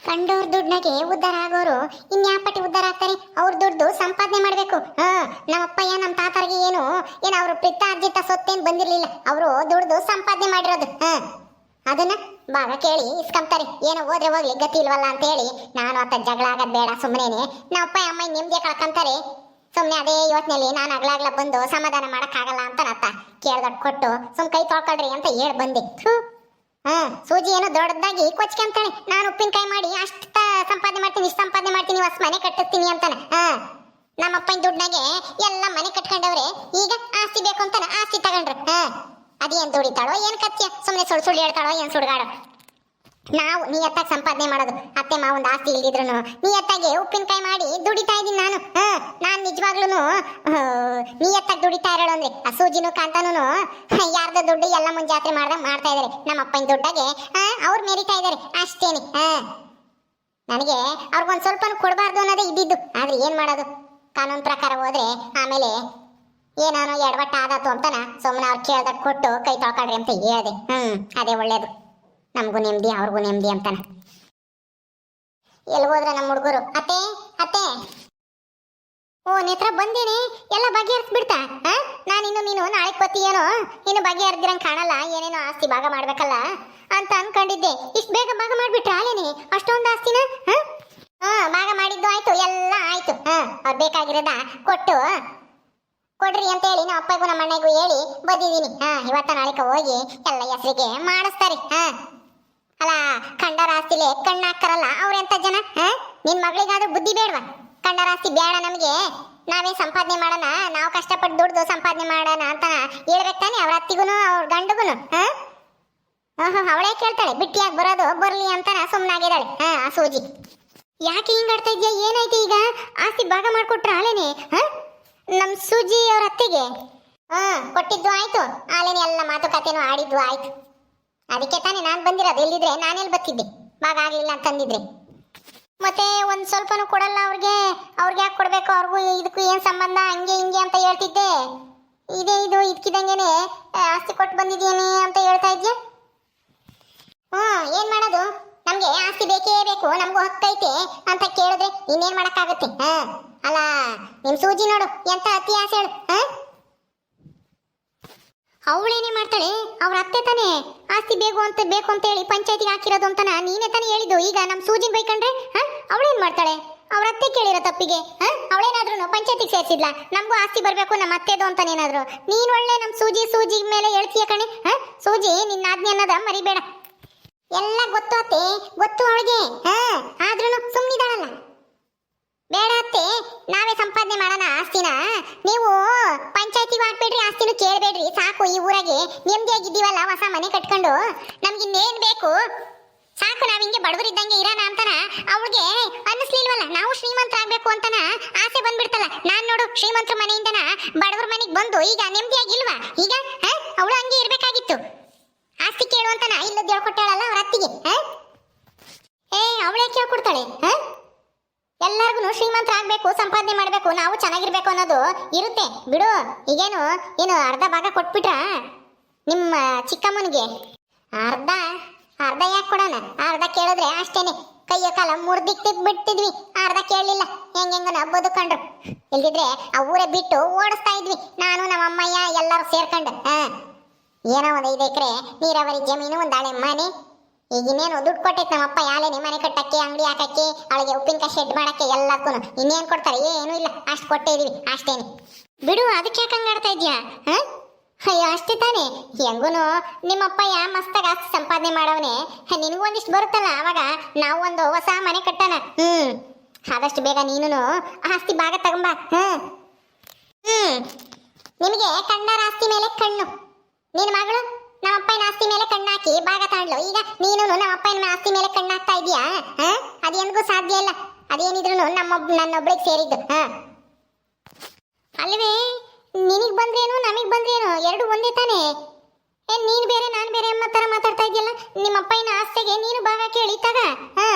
ಕಂಡವ್ರ ದುಡ್ನಾಗೆ ಉದ್ಧಾರ ಆಗೋರು ಇನ್ಯಾಪಟ್ಟಿ ಉದ್ಧಾರ ಆಗ್ತಾರೆ. ಅವ್ರ ದುಡ್ಡು ಸಂಪಾದನೆ ಮಾಡ್ಬೇಕು. ನಮ್ಮ ಅಪ್ಪಯ್ಯ ನಮ್ಮ ತಾತರಿಗೆ ಏನು ಅವ್ರ ಪಿತ್ತಾರ್ಜಿತ ಸೊತ್ತೇನ್ ಬಂದಿರ್ಲಿಲ್ಲ. ಅವರು ದುಡ್ದು ಸಂಪಾದನೆ ಮಾಡಿರೋದು. ಅದನ್ನ ಭಾಗ ಕೇಳಿ ಇಸ್ಕೊಂತಾರೆ. ಏನೋ ಹೋದ್ರೆ ಹೋಗ್ಲಿ ಗತಿ ಇಲ್ವಲ್ಲ ಅಂತ ಹೇಳಿ ನಾನು ಅತ್ತ ಜಗಳ ಆಗೋದ್ ಬೇಡ ಸುಮ್ಮನೆ ನಮ್ಮ ಅಪ್ಪ ಅಮ್ಮ ನೆಮ್ಮದಿ ಕಳ್ಕೊಂತಾರೆ. ಸುಮ್ಮನೆ ಅದೇ ಯೋಚನೆಯಲ್ಲಿ ನಾನು ಅಗ್ಲಾಗ್ಲ ಬಂದು ಸಮಾಧಾನ ಮಾಡಕ್ಕಾಗಲ್ಲ ಅಂತ ನತ್ತ ಕೇಳ್ದೊಟ್ಟು ಕೊಟ್ಟು ಸುಮ್ ಕೈ ತೊಳ್ಕೊಳ್ರಿ ಅಂತ ಹೇಳಿ ಬಂದೆ. ಸೂಜಿ ಏನೋ ದೊಡ್ಡದಾಗಿ ಕೊಚ್ಕೊಂತಾಳೆ. ನಾನು ಉಪ್ಪಿನಕಾಯಿ ಮಾಡಿ ಅಷ್ಟ ಸಂಪಾದನೆ ಮಾಡ್ತೀನಿ, ಇಷ್ಟ ಸಂಪಾದನೆ ಮಾಡ್ತೀನಿ, ಹೊಸ ಮನೆ ಕಟ್ಟಿಸ್ತೀನಿ ಅಂತಾನೆ. ನಮ್ಮ ಅಪ್ಪನ ದುಡ್ಡಾಗೆ ಎಲ್ಲ ಮನೆ ಕಟ್ಕೊಂಡವ್ರೆ. ಈಗ ಆಸ್ತಿ ಬೇಕು ಅಂತಾನೆ ಆಸ್ತಿ ತಗೊಂಡ್ರು. ಅದೇನ್ ದುಡಿತಾಳೋ ಏನ್ ಕತ್ಯ, ಸುಮ್ಮನೆ ಸುಳ್ಳು ಸುಳ್ಳು ಹೇಳ್ತಾಳೋ ಏನ್ ಸುಡ್ಗಾಡೋ. ನಾವು ನಿಯತ್ತಾಗಿ ಸಂಪಾದನೆ ಮಾಡೋದು. ಅತ್ತೆ ಮಾವಂದು ಆಸ್ತಿ ಇಲ್ದಿದ್ರು ನಿಯತ್ತಾಗಿ ಉಪ್ಪಿನಕಾಯಿ ಮಾಡಿ ದುಡಿತಾ ಇದ್ದೀನಿ ನಾನು. ನಾನ್ ನಿಜವಾಗ್ಲೂ ನಿಯತ್ತಾಗಿ ದುಡಿತಾ ಇರೋಳು ಅಂದ್ರೆ ಆ ಸೂಜಿನೂ ಕಾಂತಾನು ಯಾರ್ದ ದುಡ್ಡು ಎಲ್ಲ ಮುಂಜಾತ್ರೆ ಮಾಡ್ದಂಗ್ ಮಾಡ್ತಾ ಇದಾರೆ. ನಮ್ಮ ಅಪ್ಪನ ದುಡ್ಡಾಗೆ ಅವ್ರು ಮೆರಿತಾ ಇದಾರೆ ಅಷ್ಟೇನೆ. ನನಗೆ ಅವ್ರಿಗೊಂದ್ ಸ್ವಲ್ಪ ಕೊಡಬಾರ್ದು ಅನ್ನೋದೇ ಇದ್ದಿದ್ದು. ಆದ್ರೆ ಏನ್ ಮಾಡೋದು, ಕಾನೂನು ಪ್ರಕಾರ ಹೋದ್ರೆ ಆಮೇಲೆ ಏನಾನೋ ಎಡವಟ್ಟ ಆದಾತು ಅಂತಾನ ಸುಮ್ಮನೆ ಅವ್ರು ಕೇಳ್ದಾಗ ಕೊಟ್ಟು ಕೈ ತೊಳ್ಕೊಳ್ರಿ ಅಂತ ಹೇಳಿದೆ. ಅದೇ ಒಳ್ಳೇದು, ನಮಗೂ ನೆಮ್ಮದಿ ಅವ್ರಿಗೂ ನೆಮ್ಮದಿ ಅಂತಾನ. ಎಲ್ಲಿ ಹೋದ್ರೆ ನಮ್ಮ ಹುಡುಗರು ಅತ್ತೆ ಅತ್ತೆ ಓ ನೇತ್ರ ಬಂದೇನೆ, ಎಲ್ಲ ಬಗೆಹರಿಸ್ಬಿಡ್ತಾ? ನಾನಿನ್ನು ನೀನು ನಾಳೆ ಬತ್ತೀಯೇನೋ, ಇನ್ನು ಬಗೆಹರಿದಿರಂಗೆ ಕಾಣಲ್ಲ. ಏನೇನೋ ಆಸ್ತಿ ಭಾಗ ಮಾಡ್ಬೇಕಲ್ಲ ಅಂತ ಅನ್ಕೊಂಡಿದ್ದೆ. ಇಷ್ಟು ಬೇಗ ಭಾಗ ಮಾಡ್ಬಿಟ್ರೆ ಅಲ್ಲೇನೆ ಅಷ್ಟೊಂದು ಆಸ್ತಿನ? ಭಾಗ ಮಾಡಿದ್ದು ಆಯ್ತು, ಎಲ್ಲ ಆಯ್ತು. ಅವ್ರು ಬೇಕಾಗಿರೋದ ಕೊಡ್ರಿ ಅಂತ ಹೇಳಿ ನಮ್ಮ ಅಪ್ಪಗೂ ನಮ್ಮ ಅಣ್ಣಗೂ ಹೇಳಿ ಬಂದಿದ್ದೀನಿ. ಇವತ್ತ ನಾಳೆಕ ಹೋಗಿ ಎಲ್ಲ ಹೆಸರಿಗೆ ಮಾಡಿಸ್ತಾರೆ. ಅಲ್ಲ ಕಂಡರ ಆಸ್ತಿಲೆ ಕಣ್ಣು ಹಾಕ್ತಾರಲ್ಲ ಅವ್ರೆಂತ ಜನ? ನಿನ್ ಮಗಳಿಗಾದ್ರೂ ಬುದ್ಧಿ ಬೇಡವಾ? ಕಂಡರ ಆಸ್ತಿ ಬೇಡ ನಮಗೆ, ನಾವೇ ಸಂಪಾದನೆ ಮಾಡೋಣ, ನಾವು ಕಷ್ಟಪಟ್ಟು ದುಡ್ದು ಸಂಪಾದನೆ ಮಾಡೋಣ ಅಂತ ಹೇಳ್ಬೇಕು ತಾನೆ ಅವ್ರ ಅತ್ತಿಗೂ ಅವ್ರ ಗಂಡಗುನು. ಅವಳೇ ಕೇಳ್ತಾಳೆ, ಬಿಟ್ಟಿಯಾಗಿ ಬರೋದು ಬರ್ಲಿ ಅಂತ ಸುಮ್ಮನಾಗಿದ್ದಾಳೆ ಆ ಸೂಜಿ. ಯಾಕೆ ಹಿಂಗಾಡ್ತಾ ಇದ್ಯಾ? ಏನಾಯ್ತು ಈಗ? ಆಸ್ತಿ ಭಾಗ ಮಾಡ್ಕೊಟ್ರ ಆಲೇನೆ ನಮ್ ಸೂಜಿ ಅವ್ರ ಅತ್ತೆಗೆ? ಕೊಟ್ಟಿದ್ದು ಆಯ್ತು, ಆಲೇನೆ ಎಲ್ಲ ಮಾತುಕತೆನೂ ಆಡಿದ್ದು ಆಯ್ತು. ಅದಕ್ಕೆ ತಾನೇ ನಾನು ಬಂದಿರೋದು. ಎಲ್ಲಿದ್ರೆ ನಾನೆಲ್ಲಿ ಬರ್ತಿದ್ದೆ ಭಾಗ ಆಗ್ಲಿಲ್ಲ ಅಂತಂದಿದ್ರೆ. ಮತ್ತೆ ಒಂದ್ ಸ್ವಲ್ಪನೂ ಕೊಡಲ್ಲ ಅವ್ರಿಗೆ ಯಾಕೆ ಕೊಡ್ಬೇಕು? ಅವ್ರಿಗೂ ಇದಕ್ಕೂ ಏನ್ ಸಂಬಂಧ? ಹಂಗೆ ಹಿಂಗೆ ಅಂತ ಹೇಳ್ತಿದ್ದೆ. ಇದು ಇದ್ಕಿದಂಗೆನೆ ಆಸ್ತಿ ಕೊಟ್ಟು ಬಂದಿದ್ದೇನೆ ಅಂತ ಹೇಳ್ತಾ ಇದ್ಯಾ? ಏನ್ ಮಾಡೋದು, ನಮ್ಗೆ ಆಸ್ತಿ ಬೇಕೇ ಬೇಕು, ನಮಗೂ ಹಕ್ಕೈತೆ ಅಂತ ಕೇಳಿದ್ರೆ ಇನ್ನೇನ್ ಮಾಡಕ್ಕಾಗತ್ತೆ? ಅಲ್ಲ ನಿಮ್ ಸೂಜಿ ನೋಡು ಎಂತ ಅತಿ ಆಸೆ ಹೇಳು. ಅವಳೇನೇ ಮಾಡ್ತಾಳೆ, ಅವ್ರ ಅತ್ತೆ ತಾನೇ ಆಸ್ತಿ ಬೇಕು ಅಂತ ಹೇಳಿ ಪಂಚಾಯತಿಗೆ ಹಾಕಿರೋದು ಅಂತಾನ ನೀನೇ ತಾನೇ ಹೇಳಿದ್ದು. ಈಗ ನಮ್ ಸೂಜಿನ ಬೈಕಂಡ್ರೆ ಅವಳೇನ್ ಮಾಡ್ತಾಳೆ? ಅವ್ರ ಅತ್ತೆ ಕೇಳಿರೋ ತಪ್ಪಿಗೆ ಅವಳೇನಾದ್ರೂ ಪಂಚಾಯತಿಗೆ ಸೇರಿಸಿದ್ಲ? ನಮಗೂ ಆಸ್ತಿ ಬರ್ಬೇಕು ನಮ್ಮ ಅತ್ತೆದು ಅಂತಾನೇನಾದ್ರು? ನೀನ್ ಒಳ್ಳೆ ನಮ್ ಸೂಜಿ ಮೇಲೆ ಹೇಳ್ತೀಯ ಕಣೆ. ಸೂಜಿ ನಿನ್ನ ಆಜ್ಞೆ ಅನ್ನೋದ ಮರಿಬೇಡ. ಎಲ್ಲ ಗೊತ್ತು ಅತ್ತೆ, ಗೊತ್ತು ಅವಳಿಗೆ. ಆದ್ರೂ ಸುಮ್ಮನಿದಾಳಲ್ಲ. ಬೇಡ ಅತ್ತೆ, ನಾವೇ ಸಂಪಾದನೆ ಮಾಡೋಣ ಆಸ್ತಿನ. ನೀವು ಪಂಚಾಯತಿಗೆ ಹಾಕ್ಬೇಡ್ರಿ, ಆಸ್ತಿನೂ ಕೇಳಬೇಡ್ರಿ, ಸಾಕು. ಈ ಊರಾಗೆ ನೆಮ್ಮದಿಯಾಗಿದ್ದೀವಲ್ಲ, ಹೊಸ ಮನೆ ಕಟ್ಕೊಂಡು, ನಮ್ಗಿನ್ನೇನ್ ಬೇಕು? ಸಾಕು, ನಾವ್ ಹಿಂಗೆ ಬಡವರಿದ್ದಂಗೆ ಇರೋಣ ಅಂತಾನ ಅವಳಿಗೆ ಅನ್ನಿಸ್ಲಿಲ್ವಲ್ಲ. ನಾವು ಶ್ರೀಮಂತರಾಗಬೇಕು ಅಂತಾನ ಆಸೆ ಬಂದ್ಬಿಡ್ತಲ್ಲ. ನಾನ್ ನೋಡು ಶ್ರೀಮಂತರ ಮನೆಯಿಂದನ ಬಡವರ ಮನೆಗೆ ಬಂದು ಈಗ ನೆಮ್ಮದಿಯಾಗಿಲ್ವಾ? ಈಗ ಅವಳು ಹಂಗೆ ಇರ್ಬೇಕಾಗಿತ್ತು. ಆಸ್ತಿ ಕೇಳು ಅಂತಾನ ಇಲ್ಲದ ಹೇಳ್ಕೊಟ್ಟಾಳಲ್ಲ ಅವ್ರ ಅತ್ತಿಗೆ. ಅವಳೇ ಕೇಳ್ಕೊಡ್ತಾಳೆ? ಎಲ್ಲರಿಗೂ ಶ್ರೀಮಂತರಾಗಬೇಕು, ಸಂಪಾದನೆ ಮಾಡಬೇಕು, ನಾವು ಚೆನ್ನಾಗಿರ್ಬೇಕು ಅನ್ನೋದು ಇರುತ್ತೆ ಬಿಡು. ಈಗೇನು ಅರ್ಧ ಭಾಗ ಕೊಟ್ಬಿಟ್ರ ನಿಮ್ಮ ಚಿಕ್ಕಮ್ಮನಿಗೆ? ಅರ್ಧ ಯಾಕೆ ಕೊಡೋಣ? ಅರ್ಧ ಕೇಳಿದ್ರೆ ಅಷ್ಟೇನೆ ಕೈಯ ಕಾಲ ಮುರ್ದಿಕ್ ಬಿಟ್ಟಿದ್ವಿ. ಅರ್ಧ ಕೇಳಲಿಲ್ಲ, ಹೆಂಗನ ಬದುಕೊಂಡ್ರು. ಇಲ್ದಿದ್ರೆ ಆ ಊರೇ ಬಿಟ್ಟು ಓಡಿಸ್ತಾ ಇದ್ವಿ ನಾನು ನಮ್ಮ ಅಮ್ಮಯ್ಯ ಎಲ್ಲರೂ ಸೇರ್ಕೊಂಡು. ಏನೋ ಒಂದು 5 ಎಕರೆ ನೀರಾವರಿ ಜಮೀನು, ಒಂದು ಹಳೆ ಮನೆ. ಈಗ ಇನ್ನೇನು ದುಡ್ಡು ಕೊಟ್ಟೈತೆ ನಮ್ಮಪ್ಪ ಯಾಲೇನೆ ಮನೆ ಕಟ್ಟಕ್ಕೆ, ಅಂಗಡಿ ಹಾಕಕ್ಕೆ, ಅವಳಿಗೆ ಉಪ್ಪಿನಕಾಯಿ ಶೆಡ್ ಮಾಡಕ್ಕೆ ಎಲ್ಲಕ್ಕೂ. ಇನ್ನೇನು ಕೊಡ್ತಾರೆ? ಏನೂ ಇಲ್ಲ, ಅಷ್ಟು ಕೊಟ್ಟೇ ಇದೀವಿ ಅಷ್ಟೇನೆ ಬಿಡು. ಅದಕ್ಕೆ ಯಾಕೆ ಹಂಗಾಡ್ತಾ ಇದ್ಯಾ? ಅಯ್ಯೋ ಅಷ್ಟೇ ತಾನೆ. ಹೆಂಗೂನು ನಿಮ್ಮಪ್ಪಯ್ಯ ಮಸ್ತಾಗ ಆಸ್ತಿ ಸಂಪಾದನೆ ಮಾಡವನೆ. ನಿನಗೂ ಒಂದಿಷ್ಟು ಬರುತ್ತಲ್ಲ, ಅವಾಗ ನಾವು ಒಂದು ಹೊಸ ಮನೆ ಕಟ್ಟೋಣ. ಆದಷ್ಟು ಬೇಗ ನೀನು ಆಸ್ತಿ ಭಾಗ ತಗೊಂಬ. ನಿಮಗೆ ಕಣ್ಣರ ಆಸ್ತಿ ಮೇಲೆ ಕಣ್ಣು. ನಿನ್ನ ಮಗಳು ನಮ್ಮ ಅಪ್ಪನ ಆಸ್ತಿ ಮೇಲೆ ಕಣ್ಣು ಹಾಕಿ ಭಾಗ ತಾಂಡ್ಲು. ಈಗ ನೀನು ನಮ್ಮ ಅಪ್ಪನ ಆಸ್ತಿ ಮೇಲೆ ಕಣ್ಣು ಹಾಕ್ತಾ ಇದೀಯಾ? ಅದೇನಿಗೂ ಸಾಧ್ಯ ಇಲ್ಲ. ಅದೇನಿದ್ರು ನನ್ನೊಬ್ಳಿಗೆ ಸೇರಿದ್ದು. ಅಲ್ವೇ, ನಿನಗ್ ಬಂದ್ರೇನು ನಮಗ್ ಬಂದ್ರೇನು ಎರಡು ಒಂದೇ ತಾನೆ. ನೀನ್ ಬೇರೆ ನಾನ್ ಬೇರೆ ಎಂಬ ತರ ಮಾತಾಡ್ತಾ ಇದೆಯಲ್ಲ. ನಿಮ್ಮ ಅಪ್ಪನ ಆಸ್ತಿಗೆ ನೀನು ಭಾಗ ಕೇಳಿ ತಗ.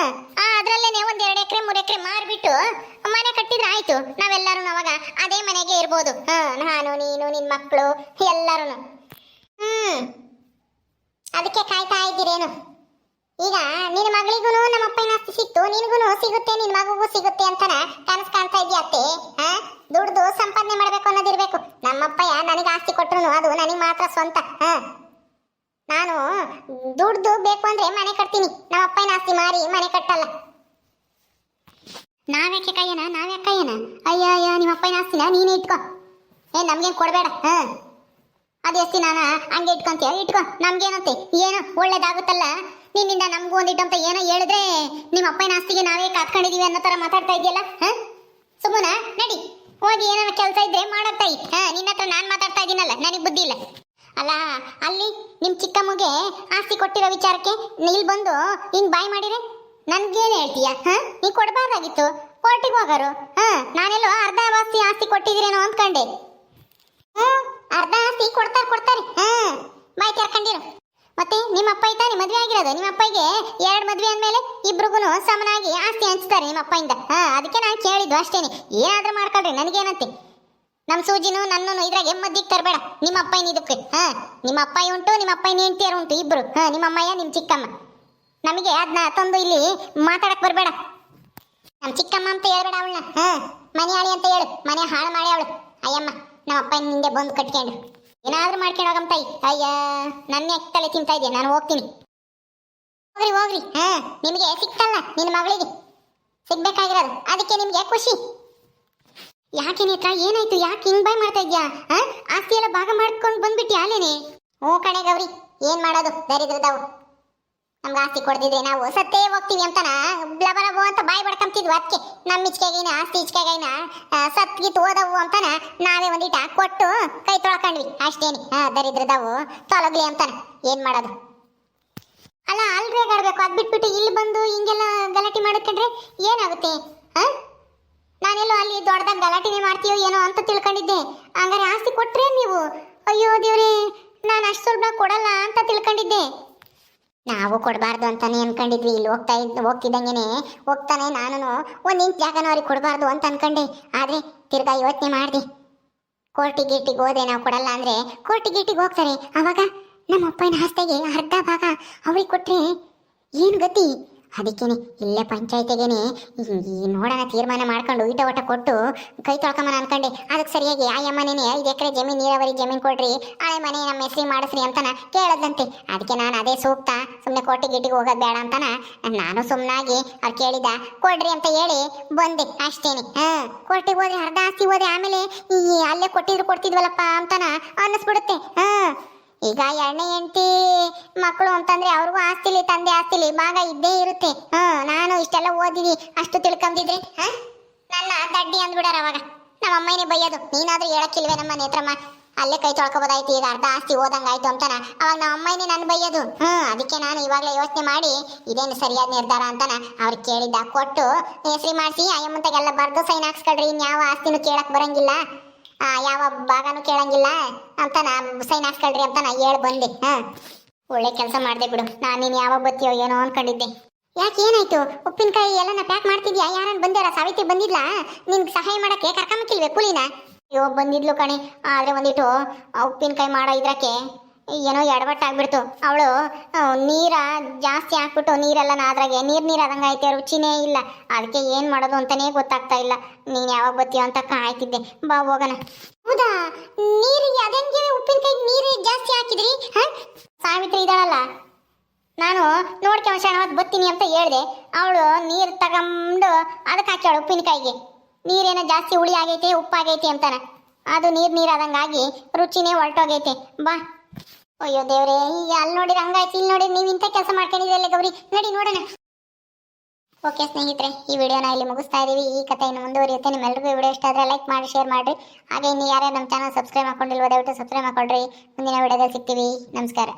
ಅದ್ರಲ್ಲೇನೆ 1-2 ಎಕರೆ 3 ಎಕರೆ ಮಾರ್ಬಿಟ್ಟು ಮನೆ ಕಟ್ಟಿದ್ರೆ ಆಯ್ತು. ನಾವೆಲ್ಲರೂ ಅವಾಗ ಅದೇ ಮನೆಗೆ ಇರ್ಬೋದು. ನಾನು, ನೀನು, ನಿನ್ ಮಕ್ಕಳು ಎಲ್ಲರೂ. ಅದಕ್ಕೆ ಕಾಯ್ತಾ ಇದ್ದೀರೇನು? ಈಗ ನಿನ್ನ ಮಗಳಿಗೂ ನಮ್ಮ ಅಪ್ಪನ ಆಸ್ತಿ ಸಿಕ್ತು, ನಿನ್ಗೂ ಸಿಗುತ್ತೆ ನಿನ್ ಮಗುಗೂ ಸಿಗುತ್ತೆ ಅಂತನ ಕನಸು ಕಾಣ್ತಾ ಇದೀಯ ಅತ್ತೆ. ಹಾ, ದುಡ್ದು ಸಂಪಾದನೆ ಮಾಡ್ಬೇಕು ಅನ್ನೋದಿರ್ಬೇಕು. ನಮ್ಮಪ್ಪಯ್ಯ ನನಗೆ ಆಸ್ತಿ ಕೊಟ್ರು ಅದು ನನಗೆ ಮಾತ್ರ ಸ್ವಂತ. ಹಾ, ನಾನು ದುಡ್ದು ಬೇಕು ಅಂದ್ರೆ ಮನೆ ಕಟ್ತೀನಿ. ನಮ್ಮಪ್ಪನ ಆಸ್ತಿ ಮಾರಿ ಮನೆ ಕಟ್ಟಲ್ಲ. ನಾವ್ಯಾಕೆ ಕಯ್ಯನ ಅಯ್ಯ ಅಯ್ಯ, ನಿಮ್ಮ ಅಪ್ಪನ ಆಸ್ತಿನ ನೀನೇ ಇಟ್ಕೋ. ನಮ್ಗೇನ್ ಕೊಡ್ಬೇಡ. ಹಾ, ಅದು ಎಷ್ಟು ನಾನು ಹಂಗೆ ಇಟ್ಕೊಂತೀಯ, ಇಟ್ಕೊ. ನಮ್ಗೇನಂತೆ ಏನೋ ಒಳ್ಳೇದಾಗುತ್ತಲ್ಲ ನಿನ್ನಿಂದ ನಮಗೂ ಒಂದಿಟ್ಟು ಅಂತ ಏನೋ ಹೇಳಿದ್ರೆ ನಿಮ್ಮ ಅಪ್ಪನ ಆಸ್ತಿಗೆ ನಾವೇ ಕಾತ್ಕೊಂಡಿದೀವಿ ಅನ್ನೋ ತರ ಮಾತಾಡ್ತಾ ಇದೆಯಲ್ಲ. ಹಾ, ಸುಮ್ಮನ ನಡಿ ಹೋಗಿ ಏನಾರ ಕೆಲಸ ಇದ್ರೆ ಮಾಡತ್ತಾಯಿ. ಹಾ, ನಿನ್ನ ಹತ್ರ ನಾನು ಮಾತಾಡ್ತಾ ಇದ್ದೀನಲ್ಲ, ನನಗೆ ಬುದ್ಧಿ ಇಲ್ಲ. ಅಲ್ಲ, ಅಲ್ಲಿ ನಿಮ್ಮ ಚಿಕ್ಕಮ್ಮಗೆ ಆಸ್ತಿ ಕೊಟ್ಟಿರೋ ವಿಚಾರಕ್ಕೆ ಇಲ್ಲಿ ಬಂದು ಹಿಂಗ್ ಬಾಯ್ ಮಾಡಿದ್ರೆ ನನ್ಗೇನು ಹೇಳ್ತೀಯ? ಹಾ, ನೀ ಕೊಡಬಾರ್ದಾಗಿತ್ತು, ಕೋರ್ಟಿಗೆ ಹೋಗಾರು. ಹಾ, ನಾನೆಲ್ಲೋ ಅರ್ಧ ಆಸ್ತಿ ಕೊಟ್ಟಿದ್ದೀರೇನೋ ಅಂದ್ಕೊಂಡೆ. ಅರ್ಧ ಆಸ್ತಿ ಕೊಡ್ತಾರೆ. ಹಾ, ಬಾಯ್ ತೆರ್ಕೊಂಡಿರು. ಮತ್ತೆ ನಿಮ್ಮ ಅಪ್ಪ ತಾನೇ ಮದ್ವೆ ಆಗಿರೋದು. ನಿಮ್ಮ ಅಪ್ಪಗೆ 2 ಮದ್ವೆ ಅಂದ್ಮೇಲೆ ಇಬ್ರಿಗೂ ಸಮನಾಗಿ ಆಸ್ತಿ ಹಂಚ್ತಾರೆ ನಿಮ್ಮ ಅಪ್ಪಯಿಂದ. ಹಾ, ಅದಕ್ಕೆ ನಾನು ಕೇಳಿದ್ದು ಅಷ್ಟೇನೆ. ಏನಾದ್ರೂ ಮಾಡ್ಕೊಳ್ರಿ, ನನಗೇನಂತೆ. ನಮ್ಮ ಸೂಜಿನು ನನ್ನನ್ನು ಇದ್ರಾಗೆ ಮದ್ದಿಗೆ ತರಬೇಡ. ನಿಮ್ಮ ಅಪ್ಪನ ಇದಕ್ಕೆ. ಹಾ, ನಿಮ್ಮ ಅಪ್ಪಾಯಿ ಉಂಟು, ನಿಮ್ಮ ಅಪ್ಪನ ಹೆಂಡತಿಯರು ಉಂಟು ಇಬ್ರು. ಹಾ, ನಿಮ್ಮ ಅಮ್ಮಯ್ಯ ನಿಮ್ಮ ಚಿಕ್ಕಮ್ಮ. ನಮಗೆ ಅದನ್ನ ತಂದು ಇಲ್ಲಿ ಮಾತಾಡಕ್ ಬರಬೇಡ. ನಮ್ಮ ಚಿಕ್ಕಮ್ಮ ಅಂತ ಹೇಳ್ಬೇಡ ಅವಳನ್ನ. ಹಾ, ಮನೆ ಆಳಿ ಅಂತ ಹೇಳು. ಮನೆ ಹಾಳು ಮಾಡಿ ಅವಳು ಅಯ್ಯಮ್ಮ. ನಮ್ಮ ಅಪ್ಪನ ಹಿಂದೆ ಬಂದು ಕಟ್ಕೊಂಡು ಏನಾದ್ರೂ ಮಾಡ್ಕೊಂಡು ಹೋಗಮ್ಮ ತಾಯಿ. ಅಯ್ಯ, ನನ್ನ ತಲೆ ತಿಂತಾ ಇದೆಯಾ, ನಾನು ಹೋಗ್ತೀನಿ. ಹೋಗ್ರಿ. ಹಾ, ನಿಮಗೆ ಸಿಕ್ತಲ್ಲ ನಿನ್ನ ಮಗಳಿಗೆ ಸಿಗ್ಬೇಕಾಗಿರೋದು, ಅದಕ್ಕೆ ನಿಮ್ಗೆ ಖುಷಿ. ಯಾಕೆ ನೇತ್ರ, ಏನಾಯ್ತು? ಯಾಕೆ ಹಿಂಗ್ ಬಾಯ್ ಮಾಡ್ತಾ ಇದ್ಯಾ? ಆಸ್ತಿ ಎಲ್ಲ ಭಾಗ ಮಾಡ್ಕೊಂಡು ಬಂದ್ಬಿಟ್ಟಿ ಅಲ್ಲೇನೆ? ಹ್ಞೂ ಕಣೆ ಗೌರಿ, ಏನ್ ಮಾಡೋದು, ದರಿದ್ರದವು. ನಮ್ಗೆ ಆಸ್ತಿ ಕೊಡ್ದಿದ್ರೆ ನಾವು ಸತ್ತೇ ಹೋಗ್ತೀವಿ ಅಂತನ ಬ್ಲಬಲಬು ಅಂತ ಬಾಯಿ ಬಡ್ಕೊಂತಿದ್ವು. ಅದಕ್ಕೆ ನಮ್ಮ ಇಚ್ಕೆಗೈನ ಆಸ್ತಿ ಇಚ್ಕೆಗೈನ ಸತ್ಗಿತ್ತು ಹೋದವು ಅಂತನ ನಾವೇ ಒಂದಿಟ ಕೊಟ್ಟು ಕೈ ತೊಳ್ಕೊಂಡ್ವಿ ಅಷ್ಟೇನಿ. ದರಿದ್ರದವು ತೊಲಗ್ಲಿ ಅಂತಾನ. ಏನ್ ಮಾಡೋದು? ಅಲ್ಲ, ಅಲ್ರೇಗಾಡ್ಬೇಕು. ಅದ್ ಬಿಟ್ಬಿಟ್ಟು ಇಲ್ಲಿ ಬಂದು ಹಿಂಗೆಲ್ಲ ಗಲಾಟೆ ಮಾಡಿಕೊಂಡ್ರೆ ಏನಾಗುತ್ತೆ? ನಾನೆಲ್ಲೋ ಅಲ್ಲಿ ದೊಡ್ಡದಾಗ ಗಲಾಟೆನೇ ಮಾಡ್ತೀಯೋ ಏನೋ ಅಂತ ತಿಳ್ಕೊಂಡಿದ್ದೆ. ಹಂಗಾರೆ ಆಸ್ತಿ ಕೊಟ್ರೆ ನೀವು? ಅಯ್ಯೋ ದೇವ್ರೇ, ನಾನು ಅಷ್ಟು ಸ್ವಲ್ಪ ಕೊಡಲ್ಲ ಅಂತ ತಿಳ್ಕೊಂಡಿದ್ದೆ. ನಾವು ಕೊಡಬಾರ್ದು ಅಂತಾನೆ ಅನ್ಕೊಂಡಿದ್ವಿ. ಇಲ್ಲಿ ಹೋಗ್ತಿದ್ದಂಗೆನೆ ಹೋಗ್ತಾನೆ ನಾನು 1 ಇಂಚ್ ಜಾಗನೂ ಅವ್ರಿಗೆ ಕೊಡಬಾರ್ದು ಅಂತ ಅನ್ಕೊಂಡೆ. ಆದ್ರೆ ತಿರ್ಗಾ ಯೋಚನೆ ಮಾಡಿದೆ, ಕೋರ್ಟಿಗೆ ಹೋದೆ ನಾವು ಕೊಡಲ್ಲ ಅಂದ್ರೆ ಕೋರ್ಟಿಗೆ ಹೋಗ್ತಾರೆ. ಅವಾಗ ನಮ್ಮ ಅಪ್ಪನ ಆಸ್ತಿಗೆ ಅರ್ಧ ಭಾಗ ಅವ್ರಿಗೆ ಕೊಟ್ರೆ ಏನ್ ಗತಿ? ಅದಕ್ಕೇನೆ ಇಲ್ಲೇ ಪಂಚಾಯತಿಗೇನೆ ನೋಡೋಣ ತೀರ್ಮಾನ ಮಾಡ್ಕೊಂಡು ಈಟ ಕೊಟ್ಟು ಕೈ ತೊಳ್ಕೊಂಬನ ಅನ್ಕೊಂಡೆ. ಅದಕ್ಕೆ ಸರಿಯಾಗಿ ಆ ಅಮ್ಮನೇನೆ 5 ಎಕರೆ ಜಮೀನು, ನೀರಾವರಿ ಜಮೀನು ಕೊಡ್ರಿ, ಹಳೆ ಮನೆ ನಮ್ಮ ಹೆಸರಿ ಮಾಡಿಸ್ರಿ ಅಂತಾನ ಕೇಳದಂತೆ. ಅದಕ್ಕೆ ನಾನು ಅದೇ ಸೂಕ್ತ, ಸುಮ್ಮನೆ ಕೋರ್ಟಿಗೆ ಹೋಗೋದು ಬೇಡ ಅಂತಾನ ನಾನು ಸುಮ್ಮನಾಗಿ ಅವ್ರು ಕೇಳಿದ ಕೊಡ್ರಿ ಅಂತ ಹೇಳಿ ಬಂದೆ ಅಷ್ಟೇನೆ. ಕೋರ್ಟಿಗೆ ಹೋದ್ರೆ ಅರ್ಧ ಆಸ್ತಿ ಹೋದೆ, ಆಮೇಲೆ ಅಲ್ಲೇ ಕೊಡ್ತಿದ್ವಲ್ಲಪ್ಪ ಅಂತಾನ ಅನ್ನಿಸ್ಬಿಡುತ್ತೆ. ಈಗ 2ನೇ ಹೆಂಡತಿ ಮಕ್ಕಳು ಅಂತಂದ್ರೆ ಅವ್ರಿಗೂ ಆಸ್ತಿಲಿ, ತಂದೆ ಆಸ್ತಿಲಿ ಭಾಗ ಇದ್ದೇ ಇರುತ್ತೆ. ನಾನು ಇಷ್ಟೆಲ್ಲ ಓದಿದಿ ಅಷ್ಟು ತಿಳ್ಕೊಂಡಿದ್ರೆ ನನ್ನ ದಡ್ಡಿ ಅಂದ್ಬಿಡಾರ. ಅವಾಗ ನಮ್ಮ ಅಮ್ಮನೇ ಬೈಯೋದು, ನೀನಾದ್ರೂ ಹೇಳಕ್ಕಿಲ್ವೇ ನಮ್ಮ ನೇತ್ರಮ್ಮ, ಅಲ್ಲೇ ಕೈ ತೊಳ್ಕೊಬೋದಾಯ್ತು, ಈಗ ಅರ್ಧ ಆಸ್ತಿ ಹೋದಂಗಾಯ್ತು ಅಂತಾನ. ಅವಾಗ ನಮ್ಮ ಅಮ್ಮನೇ ನನ್ನ ಬೈಯೋದು. ಅದಕ್ಕೆ ನಾನು ಇವಾಗಲೇ ಯೋಚನೆ ಮಾಡಿ ಇದೇನು ಸರಿಯಾದ ನಿರ್ಧಾರ ಅಂತಾನ ಅವ್ರಿಗೆ ಕೇಳಿದ್ದ ಕೊಟ್ಟು ಹೆಸರಿ ಮಾಡಿಸಿ ಅಯ್ಯಮ್ಮಂತಾಗೆಲ್ಲ ಬರ್ದು ಸೈನ್ ಹಾಕ್ಸ್ಕೊಳ್ರಿ, ಇನ್ಯಾವ ಆಸ್ತಿನೂ ಕೇಳಕ್ ಬರಂಗಿಲ್ಲ, ಯಾವ ಭಾಗನೂ ಕೇಳಂಗಿಲ್ಲ ಅಂತ ಸೈನ್ ಹಾಕ್ಸ್ಕೊಳ್ರಿ ಅಂತ ನಾ ಹೇಳಿ ಬಂದೆ. ಒಳ್ಳೆ ಕೆಲಸ ಮಾಡಿದೆ ಬಿಡು. ನಾನು ನೀನು ಯಾವಾಗ ಬತ್ತೀಯೋ ಏನೋ ಅನ್ಕೊಂಡಿದ್ದೆ. ಯಾಕೆ ಏನಾಯ್ತು? ಉಪ್ಪಿನಕಾಯಿ ಎಲ್ಲ ಪ್ಯಾಕ್ ಮಾಡ್ತಿದ್ಯಾ? ಯಾರನ್ನ ಬಂದ್ಯಾರ? ಸಾವಿತ್ರಿ ಬಂದಿದ್ಲಾ ನಿನ್ಗೆ ಸಹಾಯ ಮಾಡಕ್ಕೆ? ಕರ್ಕೊಂಬಕ್ಕಿಲ್ವೇ ಕೂಲಿನ? ಅಯ್ಯೋ ಬಂದಿದ್ಲು ಕಣೆ, ಆದ್ರೆ ಒಂದಿಟ್ಟು ಉಪ್ಪಿನಕಾಯಿ ಮಾಡೋ ಇದ್ರಕ್ಕೆ ಏನೋ ಎಡವಟ್ಟಾಗ್ಬಿಡ್ತು. ಅವಳು ನೀರ ಜಾಸ್ತಿ ಹಾಕ್ಬಿಟ್ಟು ನೀರೆಲ್ಲ ಅದ್ರಾಗೆ ನೀರು ಆದಂಗೆ ರುಚಿನೇ ಇಲ್ಲ. ಅದಕ್ಕೆ ಏನು ಮಾಡೋದು ಅಂತಲೇ ಗೊತ್ತಾಗ್ತಾ ಇಲ್ಲ. ನೀನು ಯಾವಾಗ ಬತ್ತೀಯೋ ಅಂತ ಕಾಯ್ತಿದ್ದೆ. ಬಾ ಹೋಗೋಣ. ಹೌದಾ, ನೀರಿಗೆ ಅದಂಗೆ ಉಪ್ಪಿನಕಾಯಿ ನೀರು ಜಾಸ್ತಿ ಹಾಕಿದ್ರಿ? ಸಾವಿತ್ರಿ ಇದ್ದಾಳಲ್ಲ, ನಾನು ನೋಡ್ಕೊಂಡು ಬತ್ತೀನಿ ಅಂತ ಹೇಳಿದೆ. ಅವಳು ನೀರು ತಗೊಂಡು ಅದಕ್ಕೆ ಹಾಕ್ಯಾಳು ಉಪ್ಪಿನಕಾಯಿಗೆ. ನೀರೇನೋ ಜಾಸ್ತಿ ಹುಳಿ ಆಗೈತೆ, ಉಪ್ಪಾಗೈತೆ ಅಂತಾನೆ. ಅದು ನೀರು ಆದಂಗಾಗಿ ರುಚಿನೇ ಹೊರಟೋಗೈತೆ. ಬಾ. ಅಯ್ಯೋ ದೇವ್ರೆ, ಅಲ್ಲಿ ನೋಡಿ ಹಂಗಾಯ್ತು, ಇಲ್ಲಿ ನೋಡಿ ನೀವು ಇಂಥ ಕೆಲಸ ಮಾಡ್ಕೊಂಡಿದ್ರಲ್ಲ ಗೌರಿ. ನಡಿ ನೋಡೋಣ. ಓಕೆ ಸ್ನೇಹಿತರೆ, ಈ ವಿಡಿಯೋನ ಇಲ್ಲಿ ಮುಗಿಸ್ತಾ ಇದೀವಿ. ಈ ಕಥೆ ಇನ್ನು ಮುಂದುವರಿಯುತ್ತೆ. ನಿಮ್ಮೆಲ್ಲರಿಗೂ ಈ ವಿಡಿಯೋ ಇಷ್ಟ ಆದರೆ ಲೈಕ್ ಮಾಡಿ, ಶೇರ್ ಮಾಡಿರಿ. ಹಾಗೆ ಇನ್ನು ಯಾರ್ಯಾರು ನಮ್ಮ ಚಾನಲ್ ಸಬ್ಸ್ಕ್ರೈಬ್ ಮಾಡ್ಕೊಂಡಿಲ್ವೋ ದಯವಿಟ್ಟು ಸಬ್ಸ್ಕ್ರೈಬ್ ಮಾಡ್ಕೊಳ್ರಿ. ಮುಂದಿನ ವಿಡಿಯೋದಲ್ಲಿ ಸಿಗ್ತೀವಿ. ನಮಸ್ಕಾರ.